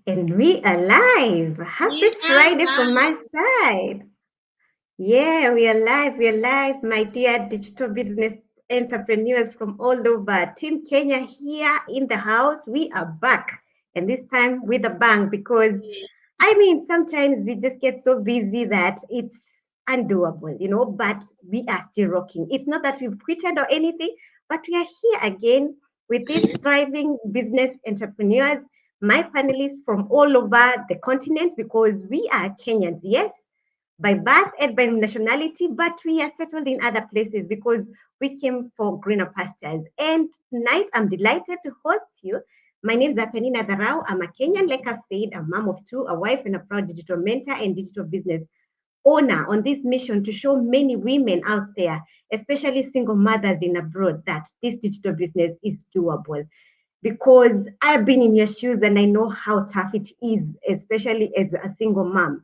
And we are live. Happy We are Friday from my live. side. Yeah, we are live. We are live, my dear digital business entrepreneurs from all over. Team Kenya here in the house. We are back. And this time with a bang because sometimes we just get so busy that it's undoable, but we are still rocking. It's not that we've quitted or anything, but we are here again with these thriving business entrepreneurs, my panelists from all over the continent because we are Kenyans, yes, by birth and by nationality, but we are settled in other places because we came for greener pastures. And tonight, I'm delighted to host you. My name is Apenina Darau. I'm a Kenyan, like I've said, a mom of two, a wife, and a proud digital mentor and digital business owner on this mission to show many women out there, especially single mothers in abroad, that this digital business is doable because I've been in your shoes and I know how tough it is, especially as a single mom,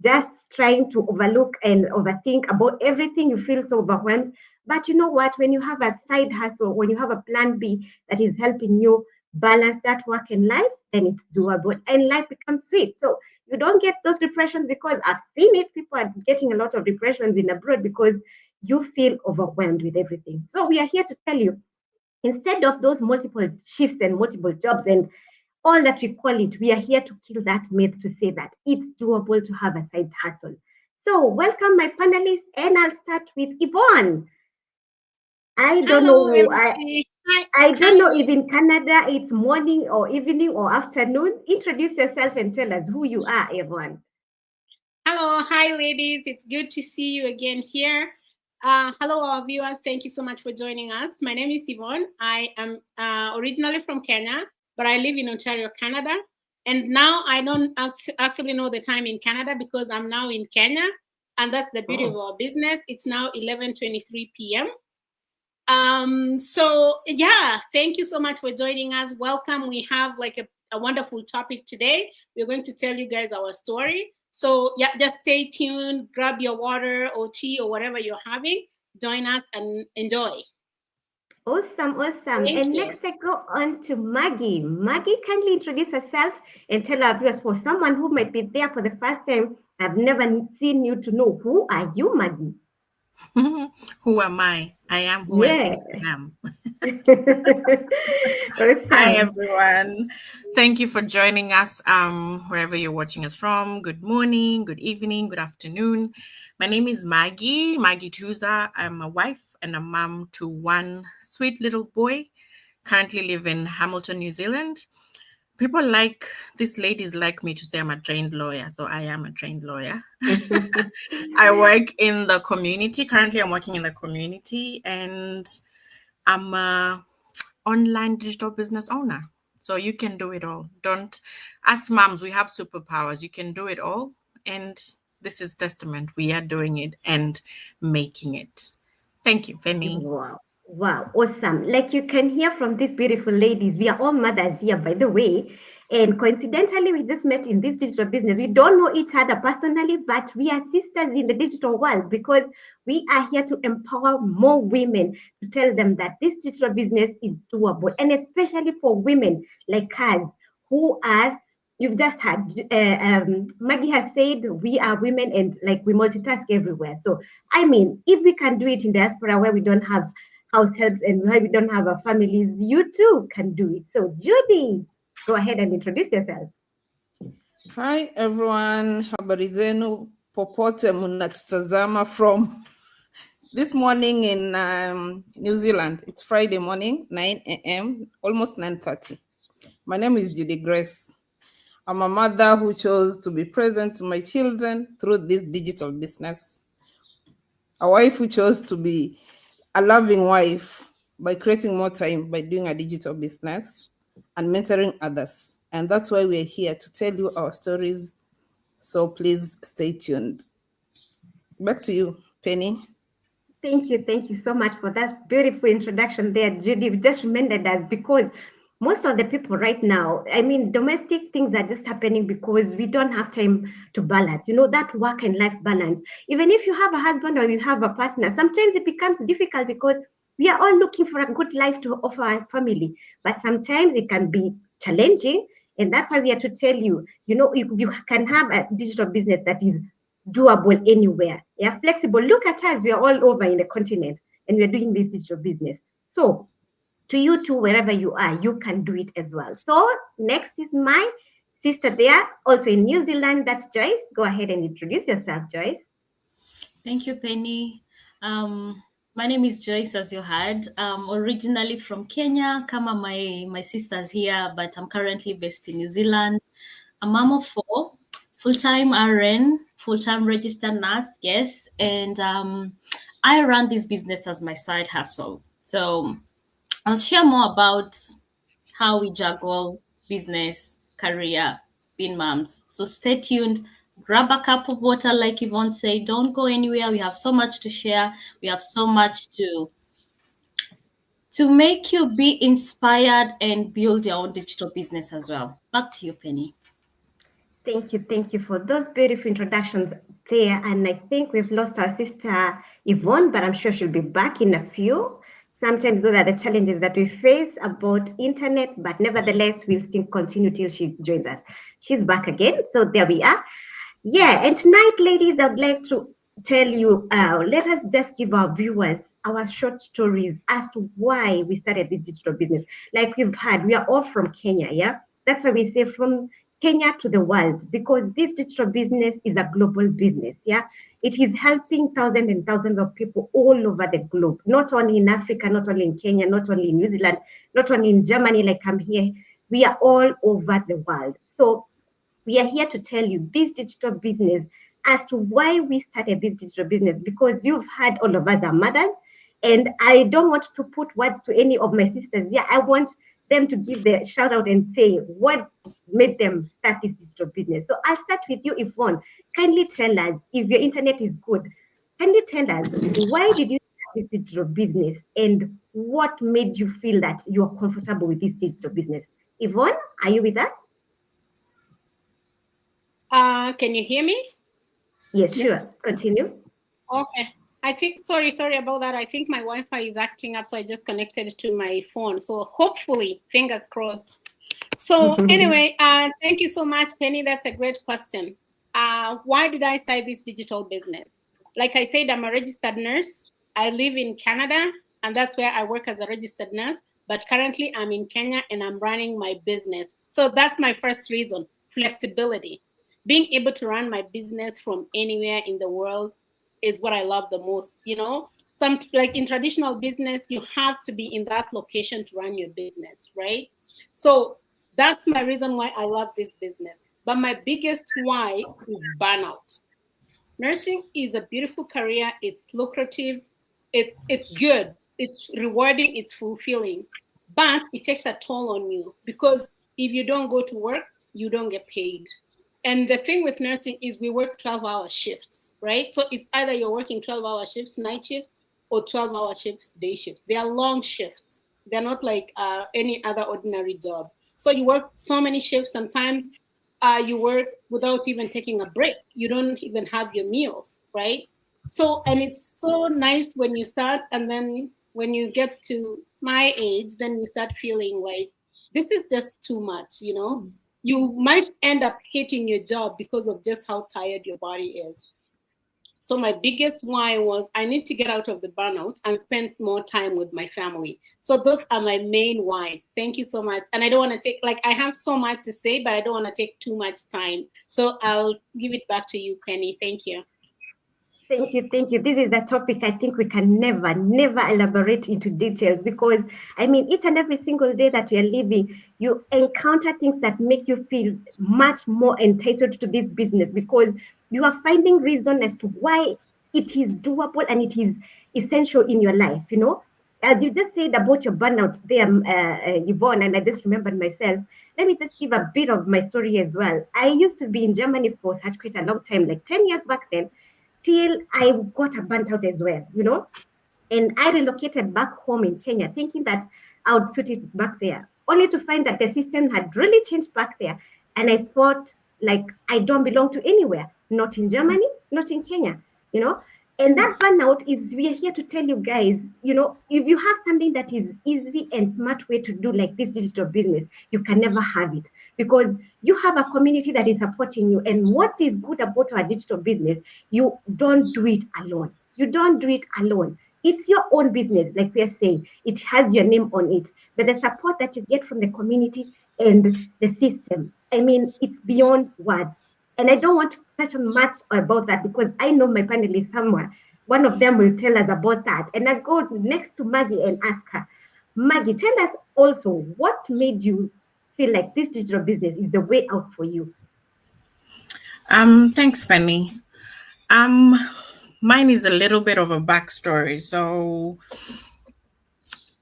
just trying to overlook and overthink about everything. You feel so overwhelmed. But you know what? When you have a side hustle, when you have a plan B that is helping you balance that work and life, then it's doable and life becomes sweet. So you don't get those depressions because I've seen it. People are getting a lot of depressions in abroad because you feel overwhelmed with everything. So we are here to tell you instead of those multiple shifts and multiple jobs and all that we call it, we are here to kill that myth to say that it's doable to have a side hustle. So, welcome my panelists, and I'll start with Yvonne. I don't Hello, know. everybody. I don't Hi, know if in Canada it's morning or evening or afternoon. Introduce yourself and tell us who you are, Yvonne. hello, hi, ladies. It's good to see you again here. Hello, our viewers. Thank you so much for joining us. My name is Yvonne. I am originally from Kenya, but I live in Ontario, Canada. And now I don't actually know the time in Canada because I'm now in Kenya, and that's the beauty of Oh, our business. It's now 11:23 p.m. So yeah, thank you so much for joining us. Welcome. We have like a wonderful topic today. We're going to tell you guys our story. So yeah, just stay tuned, grab your water or tea or whatever you're having, join us and enjoy. awesome, awesome. Thank And you. next I go on to Maggie. Maggie, kindly introduce herself and tell our viewers for someone who might be there for the first time. I've never seen you to know who are you, Maggie? Who am I? I am who I Yeah. think I am. Hi, Awesome. everyone. Thank you for joining us wherever you're watching us from. Good morning, good evening, good afternoon. My name is Maggie Tuza. I'm a wife and a mom to one sweet little boy. Currently live in Hamilton, New Zealand. People like these ladies like me to say I'm a trained lawyer, so I am a trained lawyer. I work in the community. Currently, I'm working in the community, and I'm a online digital business owner. So you can do it all. Don't As moms, we have superpowers. You can do it all, and this is testament. We are doing it and making it. Thank you, Penny. Wow. Wow. Awesome. Like you can hear from these beautiful ladies, we are all mothers here, by the way. And coincidentally, we just met in this digital business. We don't know each other personally, but we are sisters in the digital world because we are here to empower more women to tell them that this digital business is doable. And especially for women like us who are, you've just had, Maggie has said, we are women and like we multitask everywhere. So if we can do it in diaspora where we don't have households and where we don't have our families, you too can do it. So, Judy, go ahead and introduce yourself. Hi everyone, habari zenu popote mnatutazama from this morning in New Zealand. It's Friday morning, 9 a.m., almost 9:30. My name is Judy Grace. I'm a mother who chose to be present to my children through this digital business. A wife who chose to be a loving wife by creating more time by doing a digital business and mentoring others. And that's why we're here to tell you our stories. So please stay tuned. Back to you, Penny. Thank you so much for that beautiful introduction there, Judy. You just reminded us because most of the people right now, domestic things are just happening because we don't have time to balance, that work and life balance. Even if you have a husband or you have a partner, sometimes it becomes difficult because We are all looking for a good life to offer our family, but sometimes it can be challenging. And that's why we are to tell you, you can have a digital business that is doable anywhere. Yeah, flexible. Look at us, we are all over in the continent and we're doing this digital business. So to you too, wherever you are, you can do it as well. So next is my sister there, also in New Zealand. That's Joyce. Go ahead and introduce yourself, Joyce. Thank you, Penny. My name is Joyce, as you heard. Originally from Kenya, Kama my sister's here, but I'm currently based in New Zealand. A mom of 4, full-time RN, full-time registered nurse, yes. And I run this business as my side hustle. So I'll share more about how we juggle business, career, being moms. So stay tuned. Grab a cup of water, like Yvonne said. Don't go anywhere. We have so much to share. We have so much to make you be inspired and build your own digital business as well. Back to you, Penny. Thank you for those beautiful introductions there. And I think we've lost our sister Yvonne, but I'm sure she'll be back in a few. Sometimes those are the challenges that we face about internet, but nevertheless, we'll still continue till she joins us. She's back again. So there we are. Yeah, and tonight, ladies, I'd like to tell you, let us just give our viewers our short stories as to why we started this digital business. Like we've had, we are all from Kenya, yeah? That's why we say from Kenya to the world, because this digital business is a global business, yeah? It is helping thousands and thousands of people all over the globe, not only in Africa, not only in Kenya, not only in New Zealand, not only in Germany, like I'm here. We are all over the world. So we are here to tell you this digital business as to why we started this digital business, because you've had all of us are mothers, and I don't want to put words to any of my sisters. Yeah, I want them to give the shout out and say what made them start this digital business. So I'll start with you, Yvonne. Kindly tell us, if your internet is good, kindly tell us, why did you start this digital business and what made you feel that you're comfortable with this digital business? Yvonne, are you with us? Can you hear me? Yes, sure. Continue. Okay. I think, sorry about that. I think my Wi-Fi is acting up, so I just connected it to my phone. So hopefully, fingers crossed. So anyway, thank you so much, Penny. That's a great question. Why did I start this digital business? Like I said, I'm a registered nurse. I live in Canada, and that's where I work as a registered nurse. But currently, I'm in Kenya, and I'm running my business. So that's my first reason, flexibility. Being able to run my business from anywhere in the world is what I love the most. You know, like in traditional business, you have to be in that location to run your business, right? So that's my reason why I love this business. But my biggest why is burnout. Nursing is a beautiful career. It's lucrative. It's good. It's rewarding. It's fulfilling. But it takes a toll on you, because if you don't go to work, you don't get paid. And the thing with nursing is we work 12-hour shifts, right? So it's either you're working 12-hour shifts, night shifts, or 12-hour shifts, day shifts. They are long shifts. They're not like any other ordinary job. So you work so many shifts. Sometimes you work without even taking a break. You don't even have your meals, right? So, and it's so nice when you start, and then when you get to my age, then you start feeling like this is just too much, you know? You might end up hating your job because of just how tired your body is. So my biggest why was I need to get out of the burnout and spend more time with my family. So those are my main whys. Thank you so much. And I don't want to take, like, I have so much to say, but I don't want to take too much time. So I'll give it back to you, Penny. Thank you. Thank you. This is a topic I think we can never elaborate into details, because I mean, each and every single day that we are living, you encounter things that make you feel much more entitled to this business, because you are finding reason as to why it is doable and it is essential in your life, you know. As you just said about your burnout there, Yvonne, and I just remembered myself. Let me just give a bit of my story as well. I used to be in Germany for such quite a long time, like 10 years back then, till I got a burnt out as well, you know. And I relocated back home in Kenya, thinking that I would suit it back there, only to find that the system had really changed back there. And I thought, like, I don't belong to anywhere, not in Germany, not in Kenya, you know. And that burnout is, we are here to tell you guys, you know, if you have something that is easy and smart way to do like this digital business, you can never have it because you have a community that is supporting you. And what is good about our digital business, you don't do it alone. You don't do it alone. It's your own business, like we are saying. It has your name on it. But the support that you get from the community and the system, I mean, it's beyond words. And I don't want to touch on much about that because I know my panelists somewhere. One of them will tell us about that. And I go next to Maggie and ask her, Maggie, tell us also what made you feel like this digital business is the way out for you? Thanks, Penny. Mine is a little bit of a backstory. So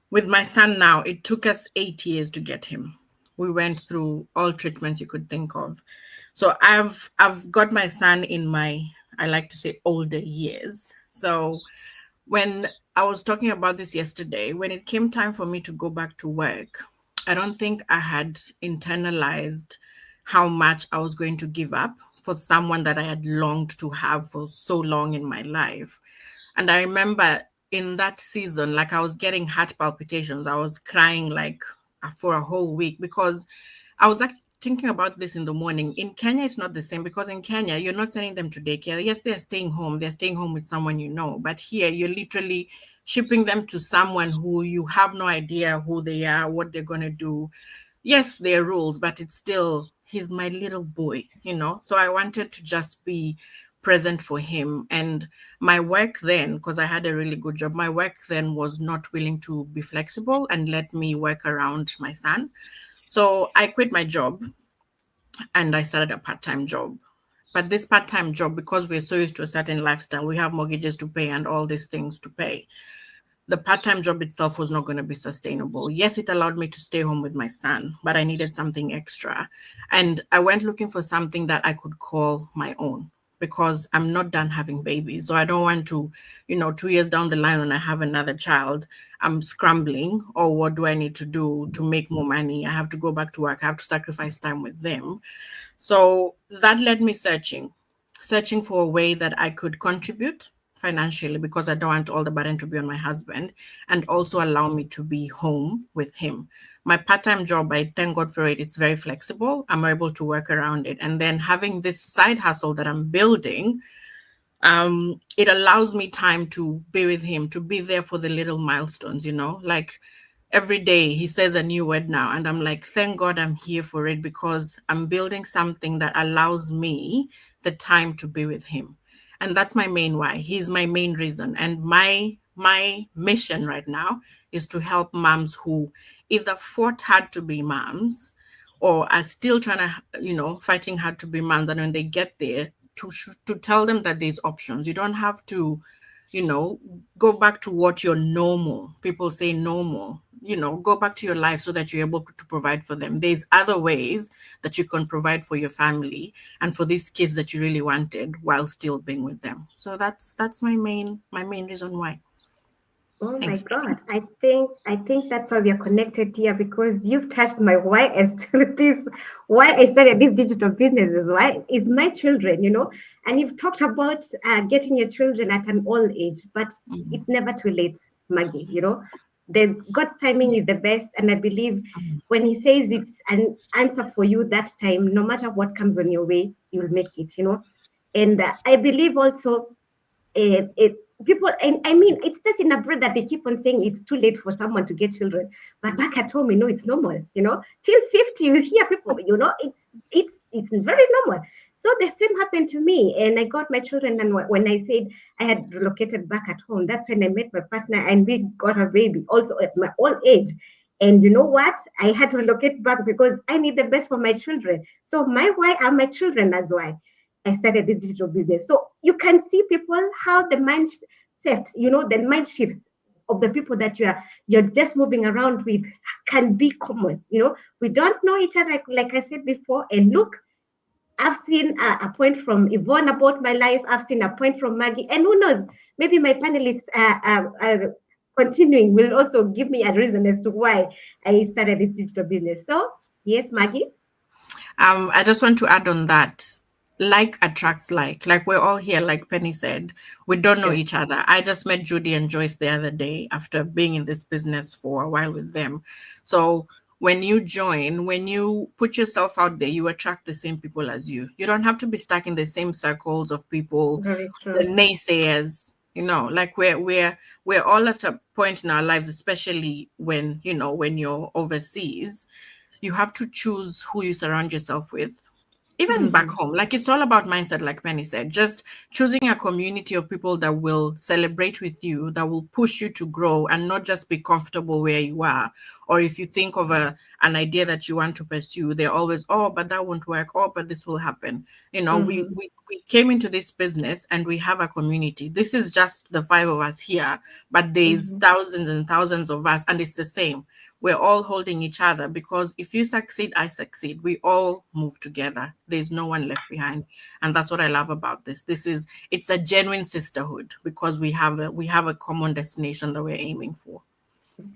with my son now, it took us 8 years to get him. We went through all treatments you could think of. So I've got my son in my, I like to say, older years. So when I was talking about this yesterday, when it came time for me to go back to work, I don't think I had internalized how much I was going to give up for someone that I had longed to have for so long in my life. And I remember in that season, like I was getting heart palpitations. I was crying like for a whole week because I was like thinking about this in the morning. In Kenya, it's not the same because in Kenya, you're not sending them to daycare. Yes, they're staying home. They're staying home with someone you know. But here, you're literally shipping them to someone who you have no idea who they are, what they're going to do. Yes, there are rules, but it's still, he's my little boy, you know? So I wanted to just be present for him. And my work then, because I had a really good job, my work then was not willing to be flexible and let me work around my son. So I quit my job and I started a part-time job. But this part-time job, because we're so used to a certain lifestyle, we have mortgages to pay and all these things to pay. The part-time job itself was not going to be sustainable. Yes, it allowed me to stay home with my son, but I needed something extra. And I went looking for something that I could call my own because I'm not done having babies. So I don't want to, 2 years down the line when I have another child, I'm scrambling, or what do I need to do to make more money? I have to go back to work. I have to sacrifice time with them. So that led me searching for a way that I could contribute financially because I don't want all the burden to be on my husband, and also allow me to be home with him. My part-time job, I thank God for it. It's very flexible. I'm able to work around it. And then having this side hustle that I'm building, it allows me time to be with him, to be there for the little milestones, like every day he says a new word now. And I'm like, thank God I'm here for it because I'm building something that allows me the time to be with him. And that's my main why. He's my main reason. And my mission right now is to help moms who either fought hard to be moms or are still trying to, fighting hard to be moms. And when they get there, to tell them that there's options. You don't have to, go back to what you're normal. People say normal. Go back to your life so that you're able to provide for them. There's other ways that you can provide for your family and for these kids that you really wanted while still being with them. So that's my main reason why. Oh my God. I think that's why we are connected here, because you've touched my why I started this digital business is my children, and you've talked about getting your children at an old age, but it's never too late, Maggie, the God's timing is the best. And I believe when he says it's an answer for you that time, no matter what comes on your way, you'll make it, And I believe also people, and I mean, it's just in abroad that they keep on saying it's too late for someone to get children. But back at home, it's normal, till 50, you hear people, it's very normal. So the same happened to me, and I got my children. And when I said I had relocated back at home, that's when I met my partner and we got a baby also at my old age. And you know what? I had to relocate back because I need the best for my children. So my why are my children as why I started this digital business. So you can see people how the mindset, the mind shifts of the people that you're just moving around with can be common. We don't know each other, like I said before. And look, I've seen a point from Yvonne about my life. I've seen a point from Maggie. And who knows, maybe my panelists are continuing will also give me a reason as to why I started this digital business. So, yes, Maggie? I just want to add on that. like attracts like we're all here, like Penny said, we don't know Yeah. each other. I just met Judy and Joyce the other day after being in this business for a while with them. So when you join, when you put yourself out there, you attract the same people as you. You don't have to be stuck in the same circles of people, Very the true. naysayers. Like we're all at a point in our lives, especially when when you're overseas, you have to choose who you surround yourself with. Even back Mhm. home, like it's all about mindset, like Penny said, just choosing a community of people that will celebrate with you, that will push you to grow and not just be comfortable where you are. Or if you think of an idea that you want to pursue, they're always, oh, but that won't work, oh, but this will happen. We, Mhm. we came into this business and we have a community. This is just the five of us here, but there's Mhm. thousands and thousands of us, and it's the same. We're all holding each other, because if you succeed, I succeed. We all move together. There's no one left behind. And that's what I love about this. It's a genuine sisterhood, because we have a common destination that we're aiming for.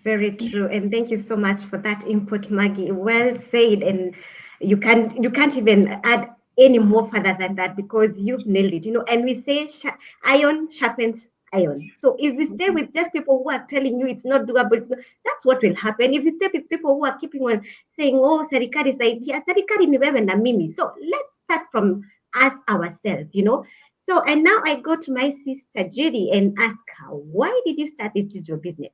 Very true. And thank you so much for that input, Maggie. Well said. And you can't even add any more further than that, because you've nailed it. And we say iron sharpens iron. So if you stay with just people who are telling you it's not doable, that's what will happen. If you stay with people who are keeping on saying, oh, serikali saidia, serikali ni wewe na mimi. So let's start from us ourselves. So, and now I go to my sister Judy and ask her, why did you start this digital business?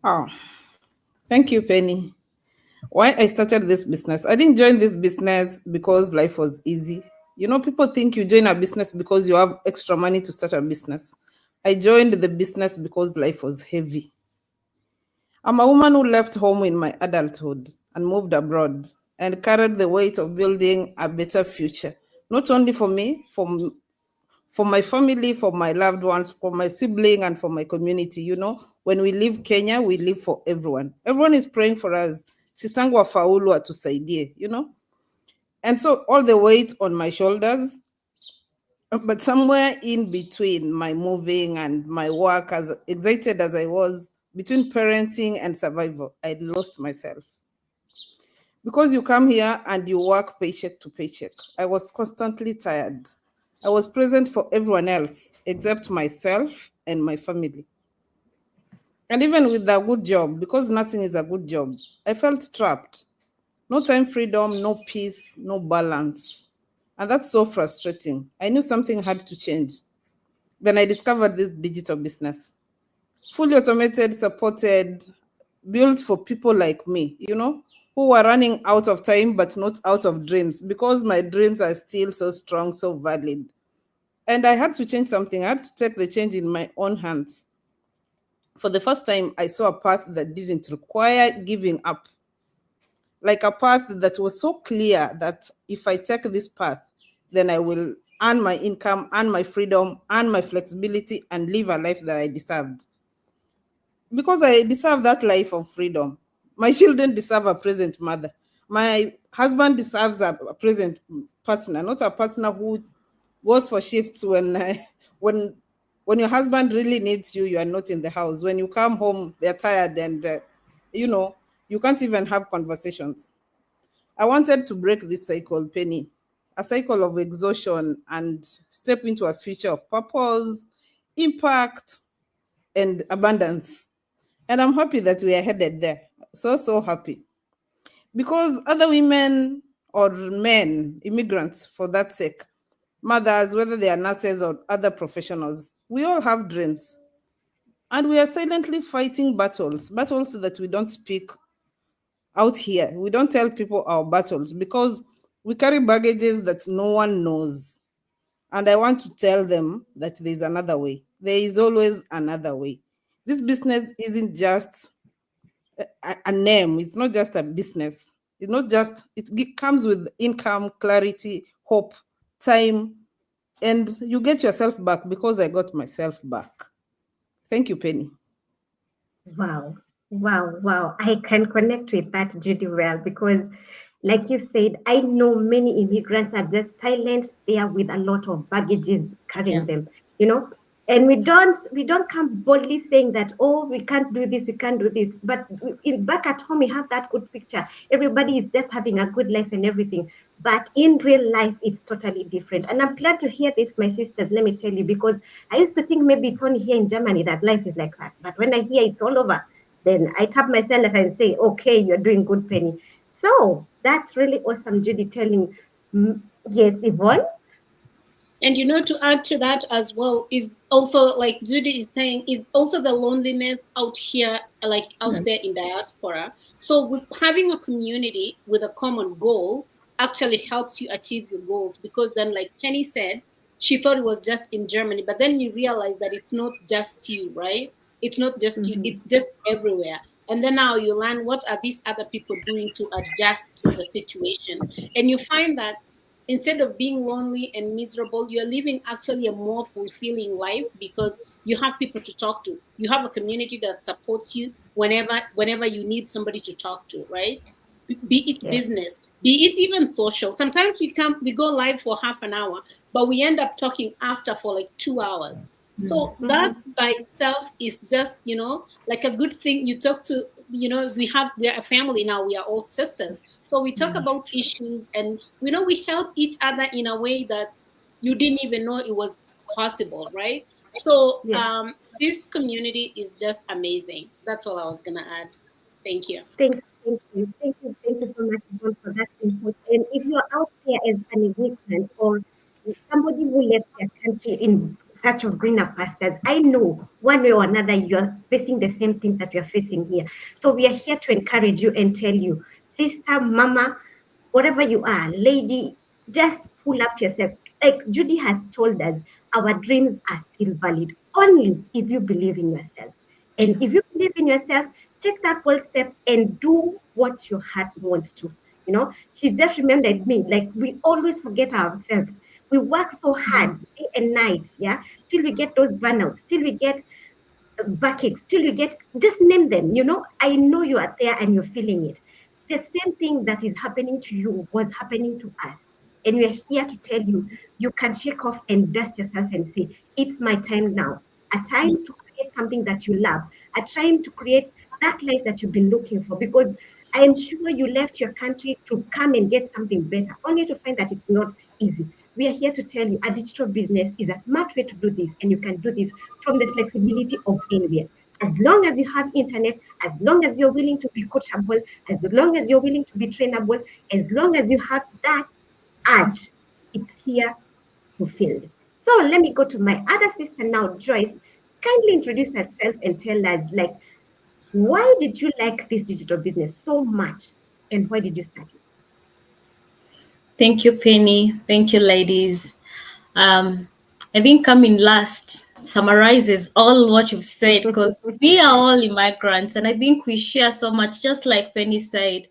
Oh, thank you, Penny. Why I started this business? I didn't join this business because life was easy. People think you join a business because you have extra money to start a business. I joined the business because life was heavy. I'm a woman who left home in my adulthood and moved abroad and carried the weight of building a better future, not only for me, for my family, for my loved ones, for my sibling, and for my community. When we leave Kenya, we live for everyone. Everyone is praying for us. Sistangu afaulu atusaidie. And so all the weight on my shoulders, but somewhere in between my moving and my work, as excited as I was, between parenting and survival, I lost myself. Because you come here and you work paycheck to paycheck, I was constantly tired. I was present for everyone else except myself and my family. And even with a good job, because nothing is a good job, I felt trapped. No time freedom, no peace, no balance. And that's so frustrating. I knew something had to change. Then I discovered this digital business. Fully automated, supported, built for people like me, who were running out of time but not out of dreams, because my dreams are still so strong, so valid. And I had to change something. I had to take the change in my own hands. For the first time, I saw a path that didn't require giving up, like a path that was so clear that if I take this path, then I will earn my income, earn my freedom, earn my flexibility, and live a life that I deserved. Because I deserve that life of freedom. My children deserve a present mother. My husband deserves a present partner, not a partner who goes for shifts when when your husband really needs you, you are not in the house. When you come home, they're tired, and you can't even have conversations. I wanted to break this cycle, Penny, a cycle of exhaustion, and step into a future of purpose, impact, and abundance. And I'm happy that we are headed there. So happy. Because other women or men, immigrants for that sake, mothers, whether they are nurses or other professionals, we all have dreams. And we are silently fighting battles that we don't speak out here. We don't tell people our battles because we carry baggages that no one knows. And I want to tell them that there's another way. There is always another way. This business isn't just a name. It's not just a business. It's not just, comes with income, clarity, hope, time, and you get yourself back, because I got myself back. Thank you, Penny. Wow. Wow. Wow. I can connect with that, Judy, well, because like you said, I know many immigrants are just silent there with a lot of baggages carrying Yeah. them, you know. And we don't come boldly saying that, oh, we can't do this, we can't do this. But back at home, we have that good picture. Everybody is just having a good life and everything. But in real life, it's totally different. And I'm glad to hear this, my sisters, let me tell you, because I used to think maybe it's only here in Germany that life is like that. But when I hear it's all over, then I tap myself and say, okay, you're doing good, Penny. So that's really awesome, Judy, telling, yes, Yvonne? And to add to that as well is also, like Judy is saying, is also the loneliness out here, like out there in diaspora. So with having a community with a common goal actually helps you achieve your goals, because then, like Penny said, she thought it was just in Germany, but then you realize that it's not just you, right? It's not just you, it's just everywhere. And then now you learn, what are these other people doing to adjust to the situation? And you find that instead of being lonely and miserable, you're living actually a more fulfilling life, because you have people to talk to. You have a community that supports you whenever you need somebody to talk to, right? Be it business, be it even social. Sometimes we go live for half an hour, but we end up talking after for like 2 hours. So that by itself is just, like a good thing. You talk to, we are a family now. We are all sisters. So we talk about issues, and we help each other in a way that you didn't even know it was possible, right? So this community is just amazing. That's all I was gonna add. Thank you. Thank you so much, Yvonne, for that input. And if you're out there as an immigrant or somebody who left their country in search of greener pastures, I know one way or another you're facing the same thing that we're facing here. So we are here to encourage you and tell you, sister, mama, whatever you are, lady, just pull up yourself. Like Judy has told us, our dreams are still valid only if you believe in yourself. And if you believe in yourself, take that bold step and do what your heart wants to. She just reminded me, like, we always forget ourselves. We work so hard day and night, till we get those burnouts, till we get backaches, till we get, just name them. I know you are there and you're feeling it. The same thing that is happening to you was happening to us. And we're here to tell you, you can shake off and dust yourself and say, it's my time now. A time to create something that you love, a time to create that life that you've been looking for. Because I am sure you left your country to come and get something better, only to find that it's not easy. We are here to tell you a digital business is a smart way to do this, and you can do this from the flexibility of anywhere. As long as you have internet, as long as you're willing to be coachable, as long as you're willing to be trainable, as long as you have that urge, it's here fulfilled. So let me go to my other sister now, Joyce. Kindly introduce herself and tell us, like, why did you like this digital business so much, and why did you start it? Thank you, Penny. Thank you, ladies. I think coming last summarizes all what you've said, because we are all immigrants, and I think we share so much. Just like Penny said,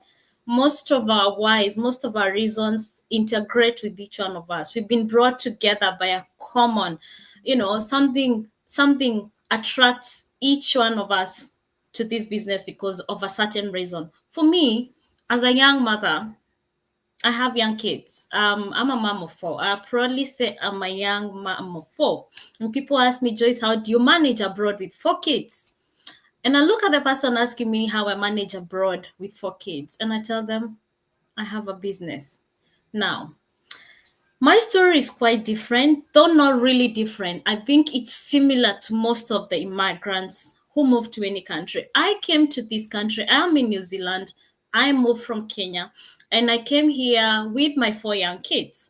most of our whys, most of our reasons integrate with each one of us. We've been brought together by a common, something attracts each one of us to this business because of a certain reason. For me, as a young mother, I have young kids. I'm a mom of 4. I proudly say I'm a young mom of 4. And people ask me, Joyce, how do you manage abroad with 4 kids? And I look at the person asking me how I manage abroad with 4 kids. And I tell them, I have a business. Now, my story is quite different, though not really different. I think it's similar to most of the immigrants who move to any country. I came to this country. I'm in New Zealand. I moved from Kenya. And I came here with my 4 young kids.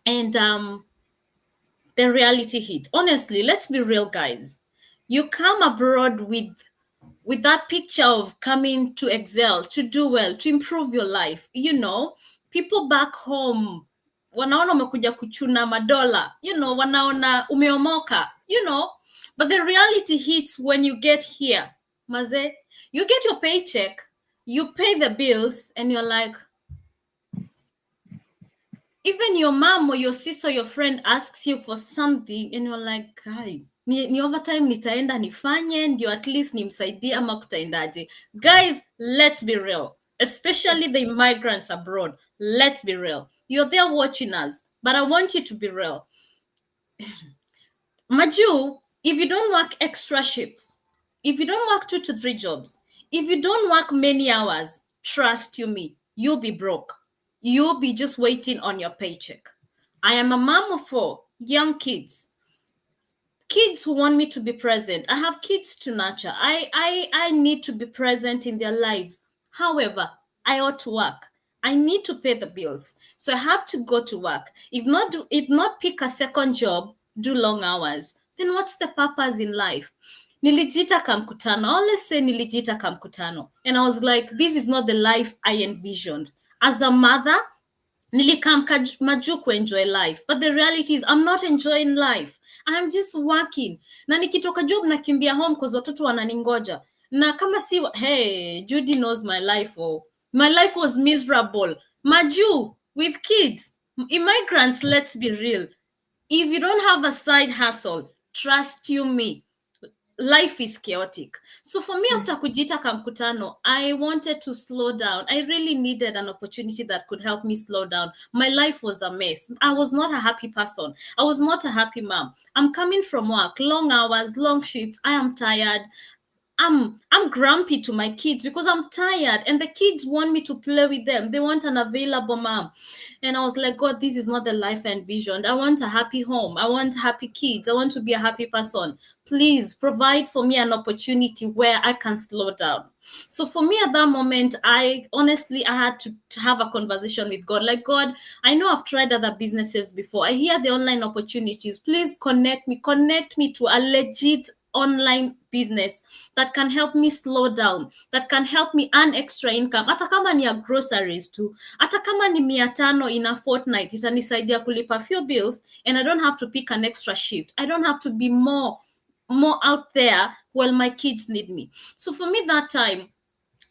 And the reality hit. Honestly, let's be real, guys. You come abroad with that picture of coming to excel, to do well, to improve your life. People back home, wanaona umekuja kuchuna madola, wanaona umeomoka, But the reality hits when you get here. Maze, you get your paycheck, you pay the bills, and you're like, even your mom or your sister or your friend asks you for something and you're like, guy, ni overtime nitaenda nifanye ndio at least nimsaidie ama kutaendaje. Guys, let's be real, especially the immigrants abroad. Let's be real. You're there watching us, but I want you to be real. Maju, If you don't work extra shifts, if you don't work 2 to 3 jobs, if you don't work many hours, trust you me, you'll be broke. You'll be just waiting on your paycheck. I am a mom of 4 young kids. Kids who want me to be present. I have kids to nurture. I need to be present in their lives. However, I ought to work. I need to pay the bills. So I have to go to work. If not pick a second job, do long hours, then what's the purpose in life? Nilijita kamkutano. I always say nilijita kamkutano. And I was like, this is not the life I envisioned. As a mother, nilikam maju enjoy life. But the reality is I'm not enjoying life. I'm just working. Na nikitoka job nakimbia home because watoto wananingoja. Na kama si, hey, Judy knows my life. Oh, my life was miserable. Maju with kids. Immigrants, let's be real. If you don't have a side hustle, trust you me, life is chaotic. So for me, after kujita kamkutano, I wanted to slow down. I really needed an opportunity that could help me slow down. My life was a mess. I was not a happy person. I was not a happy mom. I'm coming from work, long hours, long shifts. I am tired. I'm grumpy to my kids because I'm tired and the kids want me to play with them. They want an available mom. And I was like, God, this is not the life I envisioned. I want a happy home. I want happy kids. I want to be a happy person. Please provide for me an opportunity where I can slow down. So for me at that moment, I had to have a conversation with God. Like, God, I know I've tried other businesses before. I hear the online opportunities. Please connect me to a legit online business that can help me slow down, that can help me earn extra income. Hata kama ni ya groceries too, hata kama ni 500 in a fortnight, itanisaidia kulipa few bills and I don't have to pick an extra shift. I don't have to be more out there while my kids need me. So for me that time,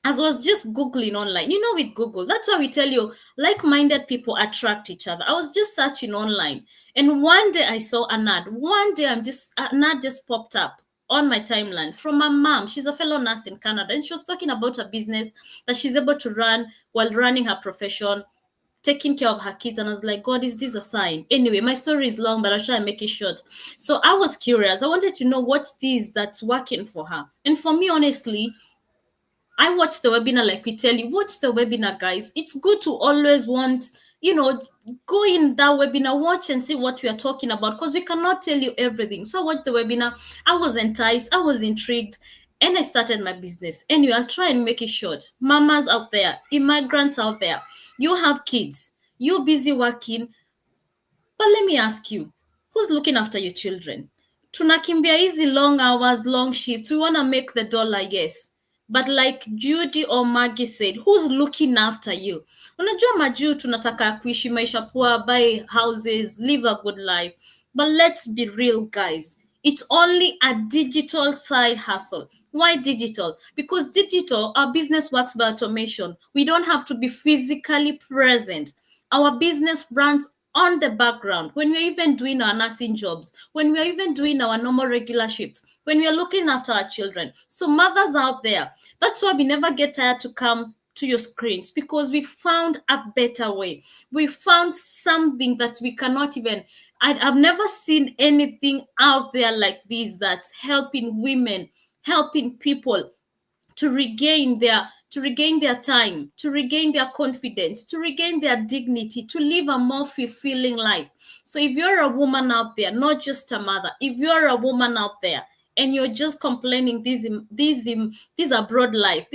as I was just Googling online, with Google, that's why we tell you like-minded people attract each other. I was just searching online and one day I saw an ad. One day an ad just popped up on my timeline from my mom. She's a fellow nurse in Canada and she was talking about a business that she's able to run while running her profession, taking care of her kids. And I was like, God, is this a sign? Anyway, my story is long, but I'll try and make it short. So I was curious. I wanted to know what's this that's working for her. And for me, honestly, I watched the webinar, like we tell you, watch the webinar, guys. It's good to always want, go in that webinar, watch and see what we are talking about, because we cannot tell you everything. So I watched the webinar. I was enticed. I was intrigued. And I started my business. Anyway, I'll try and make it short. Mamas out there, immigrants out there, you have kids. You're busy working. But let me ask you, who's looking after your children? Tunakimbia easy long hours, long shifts. We want to make the dollar, yes. But like Judy or Maggie said, who's looking after you? Unajua Maju tunataka kuishi maisha poa, buy houses, live a good life. But let's be real, guys. It's only a digital side hustle. Why digital? Because digital, our business works by automation. We don't have to be physically present. Our business runs on the background when we're even doing our nursing jobs, when we're even doing our normal regular shifts, when we're looking after our children. So mothers out there, that's why we never get tired to come to your screens, because we found a better way. We found something that we cannot even, I've never seen anything out there like this that's helping women, helping people to regain their time, to regain their confidence, to regain their dignity, to live a more fulfilling life. So if you're a woman out there, not just a mother, if you're a woman out there and you're just complaining, these are broad life,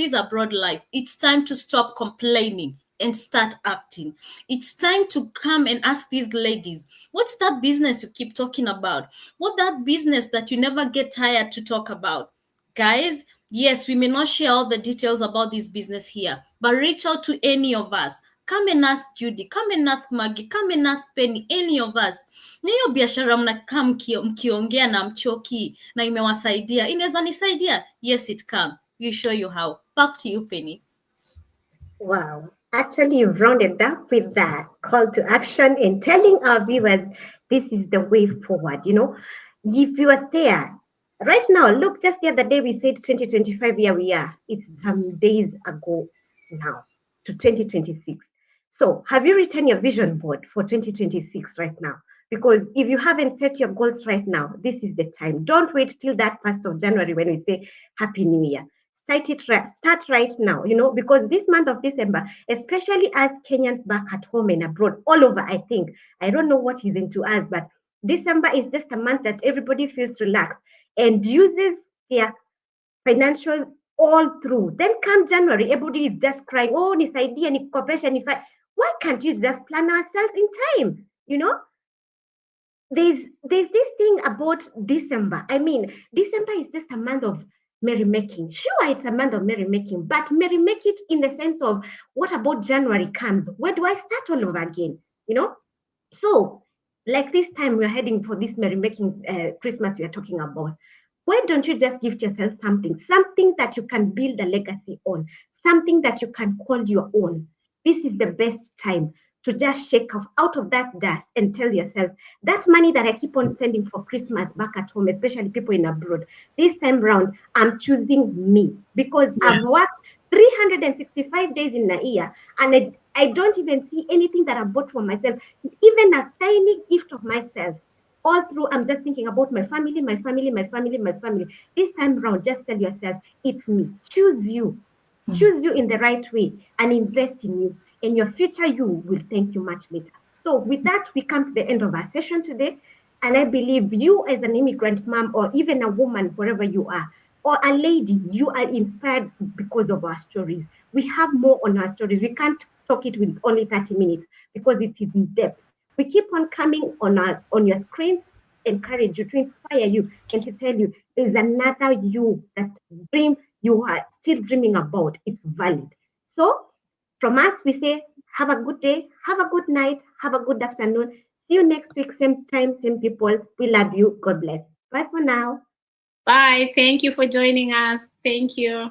it's time to stop complaining and start acting. It's time to come and ask these ladies, what's that business you keep talking about? What that business that you never get tired to talk about? Guys, yes, we may not share all the details about this business here, but reach out to any of us. Come and ask Judy, come and ask Maggie, come and ask Penny, any of us. Na hiyo biashara mnakaa mkiongea na mchoki na imewasaidia, inaweza nisaidia? Yes, it can. We'll show you how. Back to you, Penny. Wow. Actually, you've rounded up with that call to action and telling our viewers this is the way forward. If you are there, right now, look, just the other day we said 2025, here we are. It's some days ago now to 2026. So have you written your vision board for 2026 right now? Because if you haven't set your goals right now, this is the time. Don't wait till that 1st of January when we say Happy New Year. Start right now, because this month of December, especially as Kenyans back at home and abroad, all over, I think, I don't know what is into us, but December is just a month that everybody feels relaxed and uses their financial all through. Then come January, everybody is just crying, oh, nisaidia, nikopesha, nifa. Why can't you just plan ourselves in time? There's this thing about December. I mean, December is just a month of merrymaking. Sure, it's a month of merrymaking, but merrymaking it in the sense of, what about January comes? Where do I start all over again? So, like this time we're heading for this merrymaking Christmas we are talking about. Why don't you just gift yourself something that you can build a legacy on, something that you can call your own? This is the best time to just shake off out of that dust and tell yourself, that money that I keep on sending for Christmas back at home, especially people in abroad, this time round, I'm choosing me, because I've worked 365 days in a year, and I don't even see anything that I bought for myself, even a tiny gift of myself. All through, I'm just thinking about my family, my family, my family, my family. This time round, just tell yourself, it's me. Choose you. Choose you in the right way and invest in you. And your future you will thank you much later. So with that, we come to the end of our session today. And I believe you, as an immigrant mom, or even a woman, wherever you are, or a lady, you are inspired because of our stories. We have more on our stories. We can't talk it with only 30 minutes because it is in depth. We keep on coming on your screens, encourage you, to inspire you, and to tell you there's another you, that dream you are still dreaming about. It's valid. So from us, we say, have a good day, have a good night, have a good afternoon. See you next week, same time, same people. We love you. God bless. Bye for now. Bye. Thank you for joining us. Thank you.